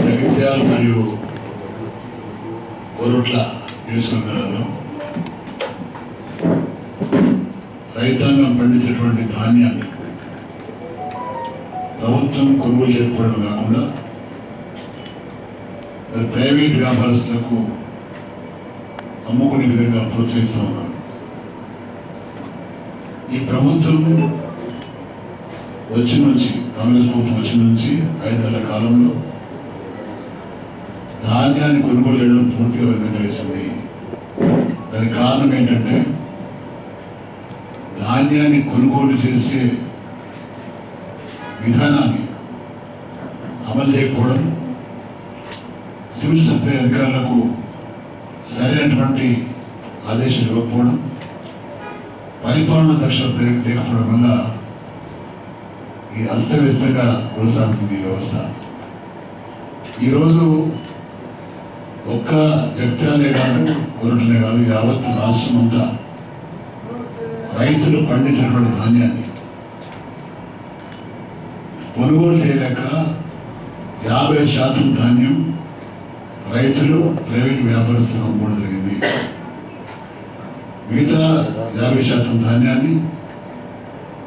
జగిత్యాల మరియు కోరుట్ల నియోజకవర్గాలలో రైతాంగం పండించేటువంటి ధాన్యాన్ని ప్రభుత్వం కొనుగోలు చేయకపోవడం కాకుండా ప్రైవేట్ వ్యాపారస్తులకు అమ్ముకునే విధంగా ప్రోత్సహిస్తూ ఉన్నారు. ఈ ప్రభుత్వం వచ్చి నుంచి కాంగ్రెస్ ప్రభుత్వం వచ్చి నుంచి 5 ఏళ్ల కాలంలో ధాన్యాన్ని కొనుగోలు చేయడం పూర్తిగా వెనకవేసింది. దానికి కారణం ఏంటంటే ధాన్యాన్ని కొనుగోలు చేసే విధానాన్ని అమలు చేయకపోవడం, సివిల్ సప్లై అధికారులకు సరైనటువంటి ఆదేశాలు ఇవ్వకపోవడం, పరిపాలన దక్షత లేకపోవడం వల్ల ఈ అస్తవ్యస్తంగా కొనసాగుతుంది వ్యవస్థ. ఈరోజు ఒక్క జగిత్యాలే కాదు, కోరుట్లనే కాదు, యావత్ రాష్ట్రం అంతా రైతులు పండించినటువంటి ధాన్యాన్ని కొనుగోలు చేయలేక 50% ధాన్యం రైతులు ప్రైవేట్ వ్యాపారస్తులు అమ్ముకోవడం జరిగింది. మిగతా 50% ధాన్యాన్ని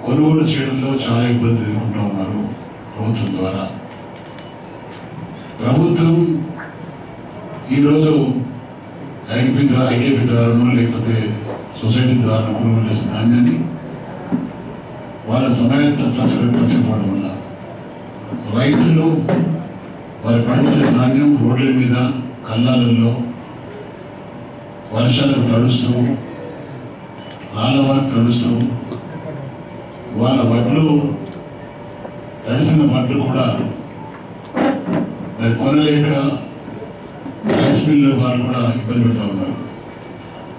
కొనుగోలు చేయడంలో చాలా ఇబ్బంది ఎదుర్కొంటూ ఉన్నారు ప్రభుత్వం ద్వారా. ప్రభుత్వం ఈరోజు ఐకేపీ ద్వారానో లేకపోతే సొసైటీ ద్వారా కొనుగోలు చేసిన ధాన్యాన్ని వాళ్ళ సమయపరచకపోవడం వల్ల రైతులు వారి పండించిన ధాన్యం రోడ్ల మీద కల్లాలలో వర్షాలకు తడుస్తూ రాళ్ళవారికి తడుస్తూ వాళ్ళ వడ్లు తడిసిన వడ్లు కూడా మరి కొనలేక రైస్ మిల్లు వారు కూడా ఇబ్బంది పెడతా ఉన్నారు.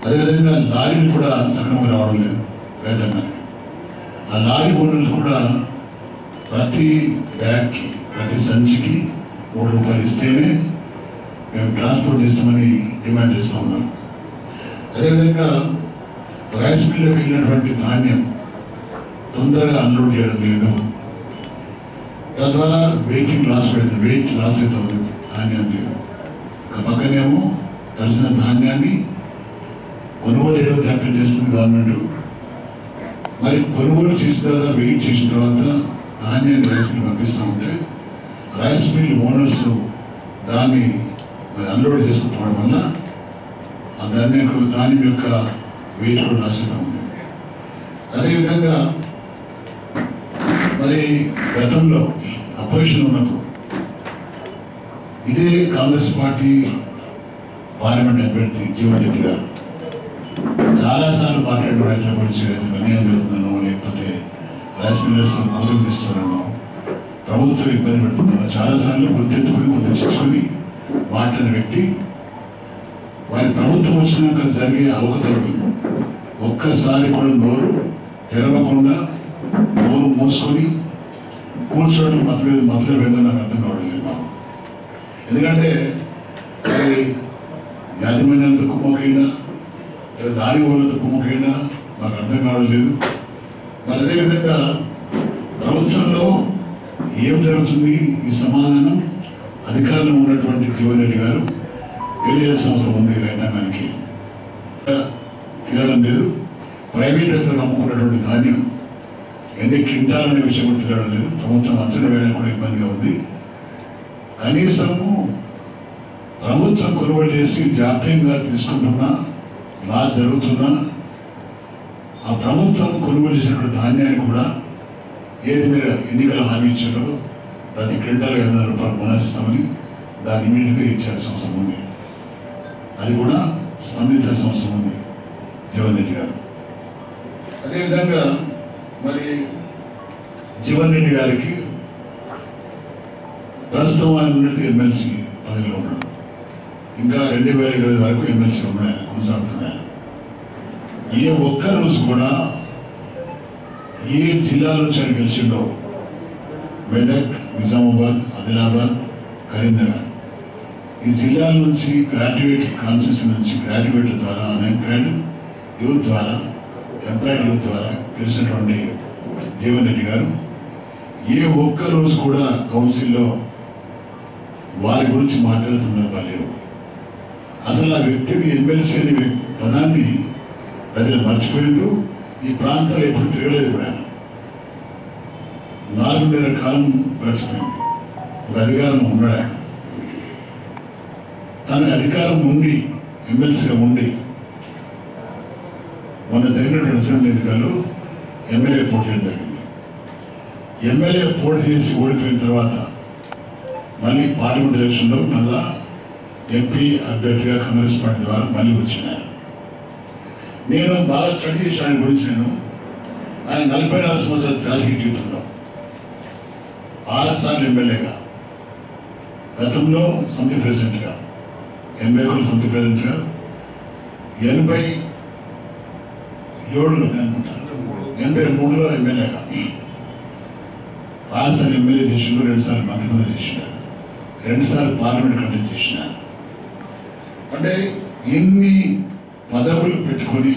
అదేవిధంగా లారీలు కూడా సక్రమంగా రావడం లేదు రైతాంగానికి. ఆ లారీ ఓనర్లు కూడా ప్రతి బ్యాగ్కి ప్రతి సంచికి 3 రూపాయలు ఇస్తేనే మేము ట్రాన్స్పోర్ట్ చేస్తామని డిమాండ్ చేస్తూ ఉన్నాం. అదేవిధంగా రైస్ మిల్లుకి వెళ్ళినటువంటి ధాన్యం తొందరగా అన్లోడ్ చేయడం లేదు. తద్వారా వెయిట్ లాస్ అవుతుంది ధాన్యాన్ని. ఒక పక్కనేమో కలిసిన ధాన్యాన్ని కొనుగోలు చేయడం జాగ్రత్త చేస్తుంది గవర్నమెంట్. మరి కొనుగోలు చేసిన తర్వాత వెయిట్ చేసిన తర్వాత ధాన్యాన్ని రైస్ మిల్ పంపిస్తూ ఉంటే రైస్ మిల్ ఓనర్స్ దాన్ని మరి అన్లోడ్ చేసుకోవడం వల్ల ఆ ధాన్యం యొక్క వెయిట్ కూడా నాశనం ఉంది. అదేవిధంగా మరి గతంలో అపోజిషన్ ఉన్నప్పుడు ఇదే కాంగ్రెస్ పార్టీ పార్లమెంట్ అభ్యర్థి జీవన్ రెడ్డి గారు చాలాసార్లు మాట్లాడిన రైతుల గురించి అన్యాయం జరుగుతుందనో లేకపోతే రైస్ మిల్లర్స్ కోతలు తీస్తున్నానో ప్రభుత్వం ఇబ్బంది పెడుతుందనో చాలాసార్లు గుర్తెత్తుకొని తెచ్చుకొని మాట్లాడిన వ్యక్తి వారి ప్రభుత్వం వచ్చినాక జరిగే అవకతవకలు ఒక్కసారి కూడా నోరు తెరవకుండా నోరు మూసుకొని కూర్చోవడం మతలేదు ఏదో నాకు అర్థం కావడం లేదు మాకు. ఎందుకంటే అది యాజమాన్యాలతో కుమ్మకైనా లేదా దాని వాళ్ళతో కుమ్మకైనా మాకు అర్థం కావడం లేదు. మరి అదేవిధంగా ప్రభుత్వంలో ఏం జరుగుతుంది ఈ సమాధానం అధికారంలో ఉన్నటువంటి జీవన్ రెడ్డి గారు తెలియాల్సిన అవసరం ఉంది. రైతాంగానికి తిరగడం లేదు. ప్రైవేట్ వ్యక్తులు అమ్ముకున్నటువంటి ధాన్యం ఎన్ని క్వింటాలనే విషయం కూడా తిరగడం లేదు. ప్రభుత్వం అంచనా వేయడానికి కూడా ఇబ్బందిగా ఉంది. కనీసము ప్రభుత్వం కొనుగోలు చేసి జాప్యంగా తీసుకుంటున్నా లాస్ జరుగుతున్నా ఆ ప్రభుత్వం కొనుగోలు చేసినటువంటి ధాన్యాన్ని కూడా ఏది మీరు ఎన్నికల హామీ ఇచ్చారో ప్రతి క్వింటాల్ 500 రూపాయలు బోనస్ దాన్ని ఇమీడియట్గా ఇచ్చాల్సిన అవసరం ఉంది. అది కూడా స్పందించాల్సిన అవసరం ఉంది జీవన్ రెడ్డి గారు. అదేవిధంగా మరి జీవన్ రెడ్డి గారికి ప్రస్తుతం ఆయన ఉన్నట్టు ఎమ్మెల్సీ పదవిలో ఉన్నాడు. ఇంకా 2020 వరకు ఎమ్మెల్సీ ఉన్నాడు, కొనసాగుతున్నాయి. ఏ ఒక్కరోజు కూడా ఏ జిల్లా నుంచి ఆయన గెలిచిండో మెదక్, నిజామాబాద్, ఆదిలాబాద్, కరీంనగర్ ఈ జిల్లాల నుంచి గ్రాడ్యుయేట్ కాన్స్టిట్యూషన్ నుంచి గ్రాడ్యుయేట్ల ద్వారా అన్ఎంప్లాయిడ్ యూత్ ద్వారా ఎంప్లాయిడ్ యూత్ ద్వారా గెలిచినటువంటి జీవన్ రెడ్డి గారు ఏ ఒక్క రోజు కూడా కౌన్సిల్లో వారి గురించి మాట్లాడే సందర్భాలు లేవు. అసలు ఆ వ్యక్తిని ఎమ్మెల్సీ అనే పదాన్ని ప్రజలు మర్చిపోయిండ్రు. ఈ ప్రాంతాలు ఎప్పుడు తిరగలేదు. ఆయన 4.5 కాలం గడిచిపోయింది. ఒక అధికారం ఉన్నాడు. ఆయన తనకు అధికారం ఉండి ఎమ్మెల్సీగా ఉండి మొన్న జరిగిన అసెంబ్లీ ఎన్నికల్లో ఎమ్మెల్యే పోటీ చేయడం జరిగింది. ఎమ్మెల్యే పోటీ చేసి ఓడిపోయిన తర్వాత మళ్ళీ పార్లమెంట్ ఎలక్షన్లో మళ్ళా ఎంపీ అభ్యర్థిగా కాంగ్రెస్ పార్టీ ద్వారా మళ్ళీ వచ్చినారు. నేను బాగా స్టడీ చేసి ఆయన గురించి ఆయన 44 సంవత్సరాల రాజకీయ జీవితంలో 6 సార్లు ఎమ్మెల్యేగా, గతంలో సమితి ప్రెసిడెంట్గా, 80 సమితి ప్రెసిడెంట్గా, 87లో అనుకుంటాను, 83లో ఎమ్మెల్యేగా, 6 సార్లు ఎమ్మెల్యే చేసిండు, 2 సార్లు మంత్రిపదవి చేసినారు, 2 సార్లు పార్లమెంట్ కంటెస్ట్ చేసినారు. అంటే ఇన్ని పదవులు పెట్టుకొని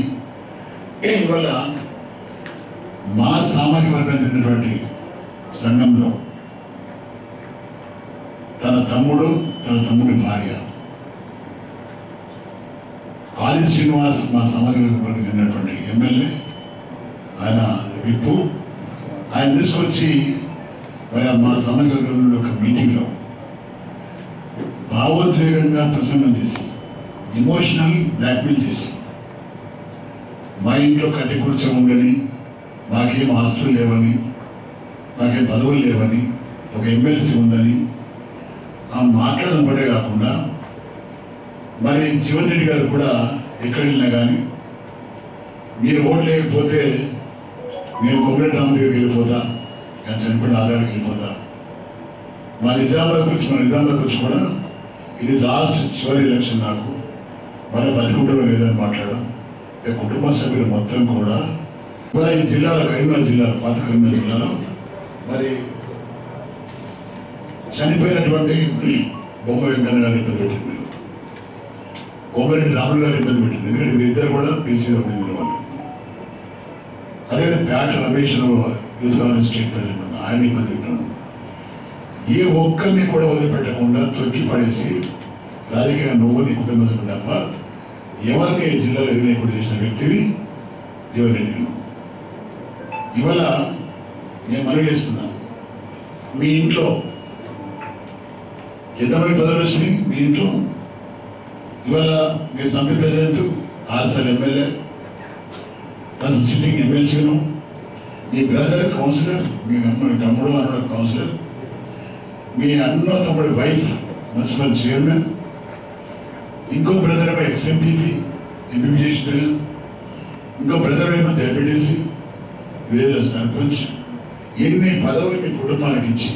ఇవాళ మా సామాజిక వర్గానికి చెందినటువంటి సంఘంలో తన తమ్ముడి భార్య ఆది శ్రీనివాస్ మా సామాజిక వర్గానికి చెందినటువంటి ఎమ్మెల్యే, ఆయన విప్పు, ఆయన తీసుకొచ్చి మరి మా సామాజిక వర్గంలో ఒక మీటింగ్లో భావోద్వేగంగా ప్రసంగం చేసి ఇమోషనల్ బ్లాక్మెయిల్ చేసి మా ఇంట్లో కట్టి కూర్చో ఉందని, మాకేం ఆస్తులు లేవని, మాకేం పదవులు లేవని, ఒక ఎమ్మెల్సీ ఉందని ఆ మాట్లాడడం పడే కాకుండా మరి జీవన్ రెడ్డి గారు కూడా ఎక్కడ వెళ్ళినా కానీ మీరు ఓట్లు లేకపోతే నేను కొమ్మరెడ్డి రామ దగ్గరికి వెళ్ళిపోతా, నేను చనిపోయిన ఆధారానికి వెళ్ళిపోతా, మా నిజామాబాద్ వచ్చి కూడా ఇది లాస్ట్ చివరి ఎలక్షన్, నాకు మన బతికుంటలో లేదని మాట్లాడడం, కుటుంబ సభ్యులు మొత్తం కూడా ఈ జిల్లాలో కరీంనగర్ జిల్లాలో పాత కరీంనగర్ జిల్లాలో మరి చనిపోయినటువంటి బొమ్మ వెంకన్న గారు ఇబ్బంది పెట్టింది, కోమరెడ్డి రాములు గారు ఇబ్బంది పెట్టింది. ఎందుకంటే వీరిద్దరు కూడా బీసీలో చెందిన వాళ్ళు. అదే పేట Ramesh youth Congress state president, ఆయన ఇబ్బంది పెట్టాను. ఏ ఒక్కరిని కూడా వదిలిపెట్టకుండా తొక్కి పడేసి రాజకీయంగా నువ్వు నీ కుటుంబం తప్ప ఎవరిని జిల్లాలో ఎదురైనా చేసిన వ్యక్తిని జీవన్ రెడ్డి. ఇవాళ నేను మనవి చేస్తున్నాను, మీ ఇంట్లో ఎంతమంది పదవులు వచ్చినాయి? మీ ఇంట్లో ఇవాళ మీరు సమితి ప్రెసిడెంట్, 6 సార్లు ఎమ్మెల్యే, ప్లస్ సిట్టింగ్ ఎమ్మెల్సీను, మీ బ్రదర్ కౌన్సిలర్, మీ తమ్ముడు అన్న కౌన్సిలర్, మీ అన్న తమ్ముడి వైఫ్ మున్సిపల్ చైర్మన్, ఇంకో బ్రదర్ ఏమో ఎక్స్ఎంపీపీ ఎంపీపీ చేసిన, ఇంకో బ్రదర్ ఏమో డెప్యూటీసీ, విలేజ్ సర్పంచ్. ఎన్ని పదవులు మీ కుటుంబానికి ఇచ్చి,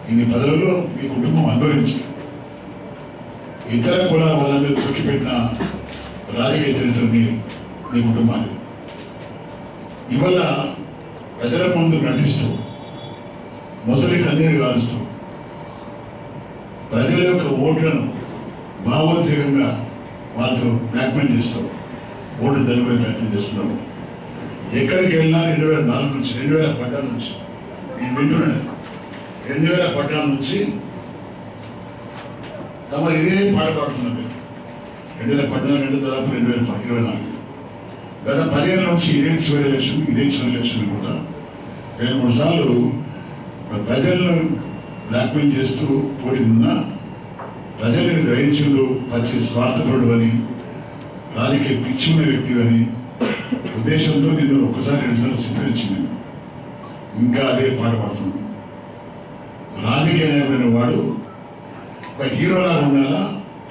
ఇన్ని పదవుల్లో మీ కుటుంబం అనుభవించి ఇతర కులాల వాళ్ళందరూ తొక్కిపెట్టిన రాజకీయ చరిత్ర మీ కుటుంబాన్ని ఇవాళ ప్రజల ముందు నటిస్తూ మొదటి కన్నీరు కాలుస్తూ ప్రజల యొక్క ఓట్లను భావోద్వేగంగా వాళ్ళతో బ్లాక్మెయిల్ చేస్తూ ఓట్లు తెలిపే ప్రయత్నం చేస్తున్నాం. ఎక్కడికి వెళ్ళినా 2004 నుంచి 2014 నుంచి నేను వింటున్నాను, 2014 నుంచి తమ ఇదే పాట పాడుతున్నారు. 2014 దాదాపు 2024 గత 10 ఏళ్ళ నుంచి ఇదే చివరి ఎలక్షన్ కూడా 2-3 సార్లు ప్రజలను బ్లాక్మెయిల్ చేస్తూ పోటీ ఉన్నా ప్రజలను గ్రహించుడు పచ్చి స్వార్థపరుడు అని, రాజకీయ పిచ్చి ఉన్న వ్యక్తి అని ఉద్దేశంతో నేను ఒక్కసారి 2 సార్లు చిత్రించింది. ఇంకా అదే పాట పాడుతున్నాను. రాజకీయమైన వాడు ఒక హీరోలా ఉండాలా,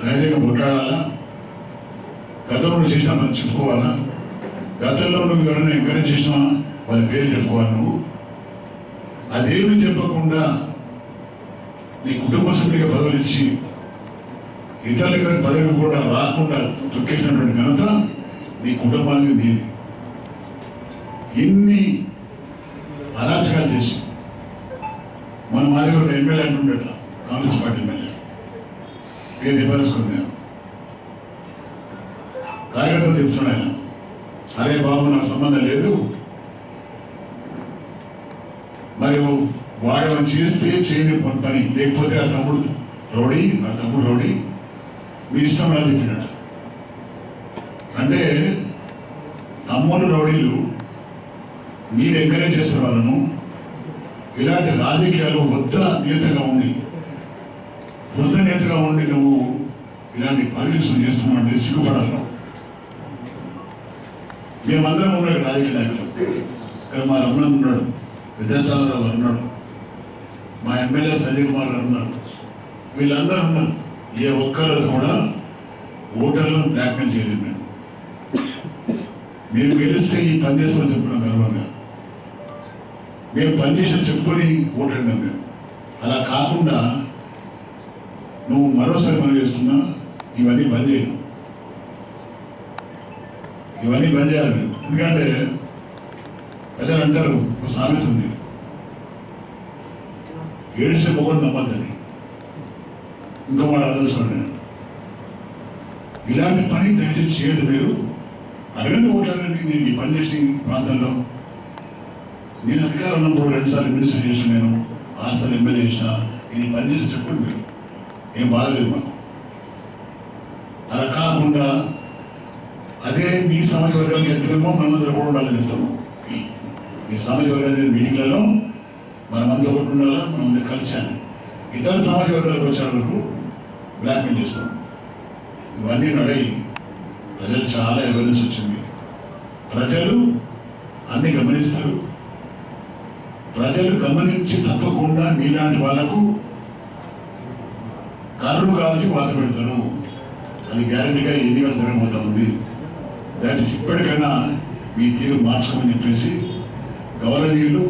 ధైర్యంగా కొట్లాడాలా, గతంలో చేసినా మనం చెప్పుకోవాలా, గతంలో నువ్వు ఎవరైనా ఎంకరేజ్ చేసినా వాళ్ళ పేరు చెప్పుకోవాలి. నువ్వు అదేమీ చెప్పకుండా నీ కుటుంబ సభ్యుడిగా పదవులు ఇచ్చి ఇతరులకు పదవి కూడా రాకుండా తొక్కేసినటువంటి ఘనత నీ కుటుంబానికి నీది. ఎన్ని అరాచకాలు చేసి మన మా దగ్గర ఎమ్మెల్యే అంటుండట, కాంగ్రెస్ పార్టీ ఎమ్మెల్యే పేరు చెప్పాల్సుకున్నాను. కార్యకర్తలు చెప్తున్నాడు ఆయన, అరే బాబు నాకు సంబంధం లేదు, మరి వాడు చేస్తే చేయని పని, లేకపోతే ఆ తమ్ముడు రౌడీ మీ ఇష్టం అని చెప్పినాడు. అంటే తమ్ముడు రౌడీలు మీరు ఎంకరేజ్ చేసే వాళ్ళను ఇలాంటి రాజకీయాలు వద్ద నేతగా ఉండి నువ్వు ఇలాంటి పాలిటిక్స్ చేస్తున్నావు సిగ్గుపడాలి. మేమందరం ఉన్నాడు రాజకీయ నాయకులు. ఇక్కడ మా రమణ ఉన్నాడు, విద్యాసాగరరావు గారు ఉన్నాడు, మా ఎమ్మెల్యే సంజయ్ కుమార్ గారు ఉన్నారు, వీళ్ళందరూ ఉన్నారు. ఏ ఒక్కరు కూడా ఓటర్లను బ్లాక్మెయిల్ చేయలేదు. మేము గెలిస్తే ఈ పని చేస్తామని చెప్పుకున్నాం గర్వంగా. మేము పనిచేసి చెప్పుకొని ఓటడినాం. మేము అలా కాకుండా నువ్వు మరోసారి మనం చేస్తున్నా ఇవన్నీ బంద్ చేయను, ఇవన్నీ బంద్ చేయాలి. ఎందుకంటే ప్రజలు అంటారు, ఒక సామెత ఉంది, ఏడ్చే మొగలు నమ్మద్దని. ఇంకో మాట ఆలోచన, ఇలాంటి పని దయచేసి చేయదు. మీరు అడగండి, ఓట్లాడండి. నేను ఈ పని చేసిన ప్రాంతంలో నేను అధికారం ఉన్నప్పుడు 2 సార్లు మినిస్టర్ చేసిన, నేను 6 సార్లు ఎమ్మెల్యే చేసిన, ఇది పని చేసి చెప్పండి. మీరు ఏం బాధలేదు మాకు. అలా కాకుండా అదే మీ సామాజిక వర్గానికి ఎంతేమో మనమందరూ కూడా ఉండాలని చెప్తాము. మీ సామాజిక వర్గాల మీటింగ్లలో మనమంతా ఒకటి ఉండాలా, మనమందరూ కలిసాను. ఇతర సామాజిక వర్గాలకు వచ్చే వరకు బ్లాక్మెయిల్ చేస్తాం. ఇవన్నీ నడయి ప్రజలు చాలా అవేర్నెస్ వచ్చింది. ప్రజలు అన్ని గమనిస్తారు. ప్రజలు గమనించి తప్పకుండా మీలాంటి వాళ్లకు కర్రు కాల్చి వాత పెడతారు. అది గ్యారెంటీగా ఎన్నికలు జరగబోతా ఉంది. దయచేసి ఇప్పటికైనా మీ తీరు మార్చుకోమని చెప్పేసి గౌరవనీయులు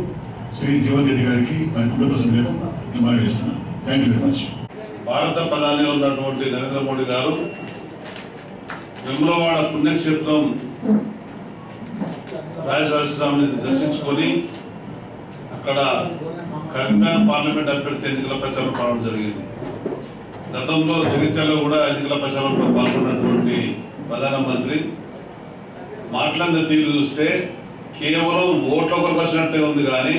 శ్రీ జీవన్ రెడ్డి గారికి వారి కుటుంబ సభ్యులకు నేను మనవి చేస్తున్నాను. Thank you very much. భారత ప్రధాని ఉన్నటువంటి నరేంద్ర మోడీ గారు వేములవాడ పుణ్యక్షేత్రం రాజరాజస్వామిని దర్శించుకొని అక్కడ కరీంనగర్ పార్లమెంట్ అభ్యర్థి ఎన్నికల ప్రచారం కావడం జరిగింది. గతంలో జగిత్యాలలో కూడా ఎన్నికల ప్రచారంలో పాల్గొన్నటువంటి ప్రధానమంత్రి మాట్లాడిన తీరు చూస్తే కేవలం ఓట్ల కొరకు వచ్చినట్టే ఉంది, కానీ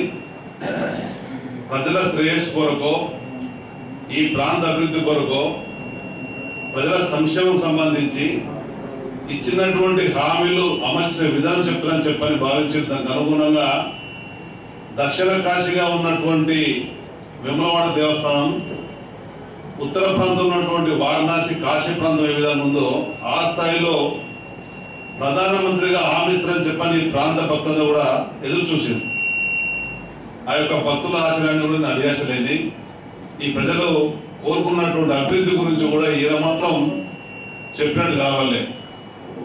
ప్రజల శ్రేయస్సు కొరకో, ఈ ప్రాంత అభివృద్ధి కొరకో, ప్రజల సంక్షేమం సంబంధించి ఇచ్చినటువంటి హామీలు అమలు చేసే విధానం చెప్తారని చెప్పని భావించిన దానికి అనుగుణంగా దక్షిణ కాశీగా ఉన్నటువంటి వేములవాడ దేవస్థానం, ఉత్తర ప్రాంతంలో ఉన్నటువంటి వారణాసి కాశీ ప్రాంతం ఏ విధంగా ఉందో ఆ స్థాయిలో ప్రధానమంత్రిగా హామీస్తారని చెప్పని ప్రాంత భక్తులు కూడా ఎదురు చూసింది. ఆ యొక్క భక్తుల ఆశలన్నీ కూడా అడియాసలేని ఈ ప్రజలు కోరుకున్నటువంటి అభివృద్ధి గురించి కూడా ఈయన మాత్రం చెప్పినట్టు కావాలి.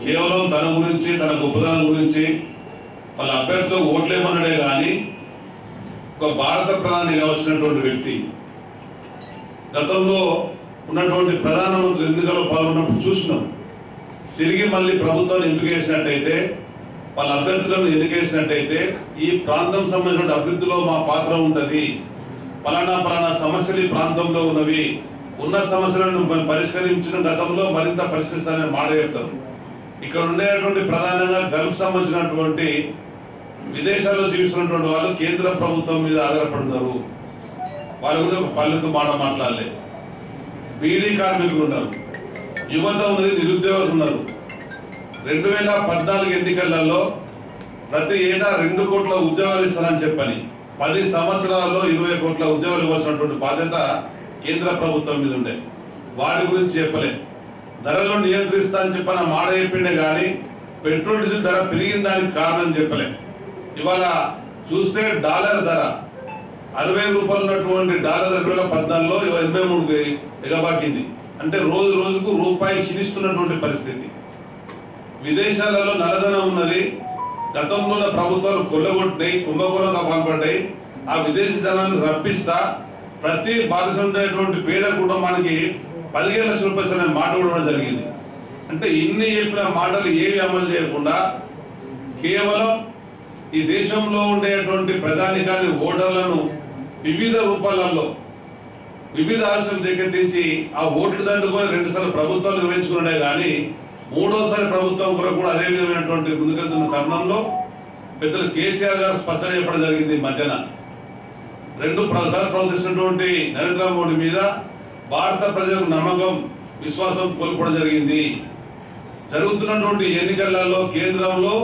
కేవలం తన గురించి, తన గొప్పతనం గురించి వాళ్ళ అభ్యర్థులకు ఓట్లేమన్నాడే కానీ ఒక భారత ప్రధానిగా వచ్చినటువంటి వ్యక్తి, గతంలో ఉన్నటువంటి ప్రధానమంత్రి ఎన్నికల్లో పాల్గొన్నప్పుడు చూసినాం. తిరిగి మళ్ళీ ప్రభుత్వాన్ని ఎంపిక చేసినట్టయితే, వాళ్ళ అభ్యర్థులను ఎన్నికేసినట్టయితే ఈ ప్రాంతం సంబంధించిన అభివృద్ధిలో మా పాత్ర ఉంటుంది, పలానా సమస్యలు ఈ ప్రాంతంలో ఉన్నవి, ఉన్న సమస్యలను పరిష్కరించిన గతంలో మరింత పరిష్కరిస్తారని మాట చెప్తారు. ఇక్కడ ఉండేటువంటి ప్రధానంగా గల్ఫ్ సంబంధించినటువంటి విదేశాల్లో జీవిస్తున్నటువంటి వాళ్ళు కేంద్ర ప్రభుత్వం మీద ఆధారపడుతున్నారు. వాళ్ళ గురించి ఒక పల్లెతో మాట మాట్లాడలే. బీడీ కార్మికులు ఉన్నారు, యువత ఉన్నది, నిరుద్యోగులు ఉన్నారు. 2014 ఎన్నికలలో ప్రతి ఏటా 2 కోట్ల ఉద్యోగాలు ఇస్తారని చెప్పని 10 సంవత్సరాలలో 20 కోట్ల ఉద్యోగాలు ఇవ్వాల్సినటువంటి బాధ్యత కేంద్ర ప్రభుత్వం మీద ఉండే. వాటి గురించి చెప్పలే. ధరలు నియంత్రిస్తా అని చెప్పిన మాట చెప్పిండే కానీ పెట్రోల్ డీజిల్ ధర పెరిగిన దానికి కారణం చెప్పలే. ఇవాళ చూస్తే డాలర్ ధర 60 రూపాయలు ఉన్నటువంటి డాలర్ 2014లో 83 ఎగబాకింది. అంటే రోజు రోజుకు రూపాయి క్షీణిస్తున్నటువంటి పరిస్థితి. విదేశాలలో నల్లధనం ఉన్నది. గతంలో ప్రభుత్వాలు కొల్లగొట్టినాయి, కుంభకోణంగా పాల్పడ్డాయి. ఆ విదేశీ ధనాన్ని రప్పిస్తా ప్రతి బాధిత ఉండేటువంటి పేద కుటుంబానికి 15 లక్షల రూపాయలు అనే మాట కూడా జరిగింది. అంటే ఇన్ని చెప్పిన మాటలు ఏవి అమలు చేయకుండా కేవలం ఈ దేశంలో ఉండేటువంటి ప్రజానికాన్ని, ఓటర్లను వివిధ రూపాలలో వివిధ ఆలోచనలు రేకెత్తించి ఆ ఓట్లు దండుకొని 2 సార్లు ప్రభుత్వాలు నిర్వహించుకున్నాడే కానీ 3వసారి ప్రభుత్వం కొరకు కూడా అదే విధమైనటువంటి ముందుకెళ్తున్న తరుణంలో పెద్దలు కేసీఆర్ గారు స్పష్టంగా చెప్పడం జరిగింది. మధ్యన ప్రసార ప్రవర్తిస్తున్నటువంటి నరేంద్ర మోడీ మీద భారత ప్రజలకు నమ్మకం విశ్వాసం కోల్పోవడం జరిగింది. జరుగుతున్నటువంటి ఎన్నికలలో కేంద్రంలో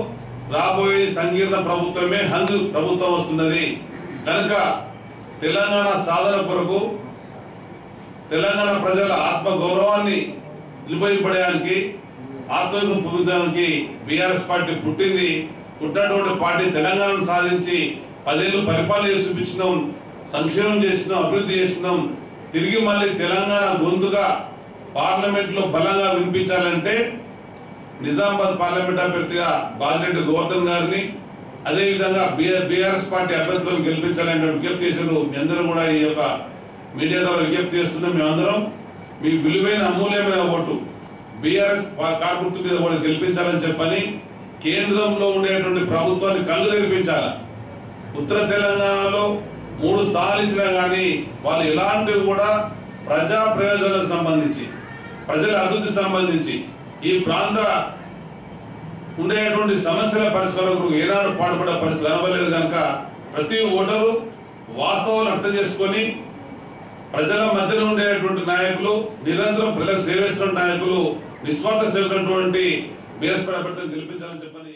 రాబోయే సంకీర్ణ ప్రభుత్వమే హంగ్ ప్రభుత్వం వస్తున్నది కనుక తెలంగాణ సాధన కొరకు తెలంగాణ ప్రజల ఆత్మ గౌరవాన్ని నిలబెట్టడానికి ఆత్మవిశ్వాసం పొందడానికి బీఆర్ఎస్ పార్టీ పుట్టినటువంటి పార్టీ తెలంగాణను సాధించి 10 ఏళ్ళు పరిపాలన చేసి చూపించినాం, సంక్షేమం చేసినాం, అభివృద్ధి చేసినాం. తిరిగి మళ్ళీ తెలంగాణ గొంతుగా పార్లమెంట్లో బలంగా వినిపించాలంటే నిజామాబాద్ పార్లమెంట్ అభ్యర్థిగా బాజిరెడ్డి గోవర్ధన్ గారిని అదేవిధంగా బీఆర్ఎస్ పార్టీ అభ్యర్థులను గెలిపించాలని విజ్ఞప్తి చేశారు. మీ అందరూ కూడా ఈ యొక్క మీడియా ద్వారా విజ్ఞప్తి చేస్తున్నాం. మేమందరం మీ విలువైన అమూల్యమైన ఓటు బీఆర్ఎస్ కారు గుర్తు మీద కూడా గెలిపించాలని చెప్పని కేంద్రంలో ఉండేటువంటి ప్రభుత్వాన్ని కళ్ళు తెరిపించాలి. ఉత్తర తెలంగాణలో 3 స్థానాలు ఇచ్చినా కానీ వాళ్ళు ఎలాంటివి కూడా ప్రజా ప్రయోజనాలకు సంబంధించి ప్రజల అభివృద్ధి సంబంధించి ఈ ప్రాంత ఉండేటువంటి సమస్యల పరిష్కారం ఏనాడు పాటుపడే పరిస్థితి కనబడలేదు కనుక ప్రతి ఓటరు వాస్తవాలు అర్థం చేసుకొని ప్రజల మధ్యలో ఉండేటువంటి నాయకులు నిరంతరం ప్రజలకు సేవిస్తున్న నాయకులు నిస్వార్థ సేవకున్నటువంటి బీఆర్ఎస్ పార్టీ అభ్యర్థులను గెలిపించాలని చెప్పని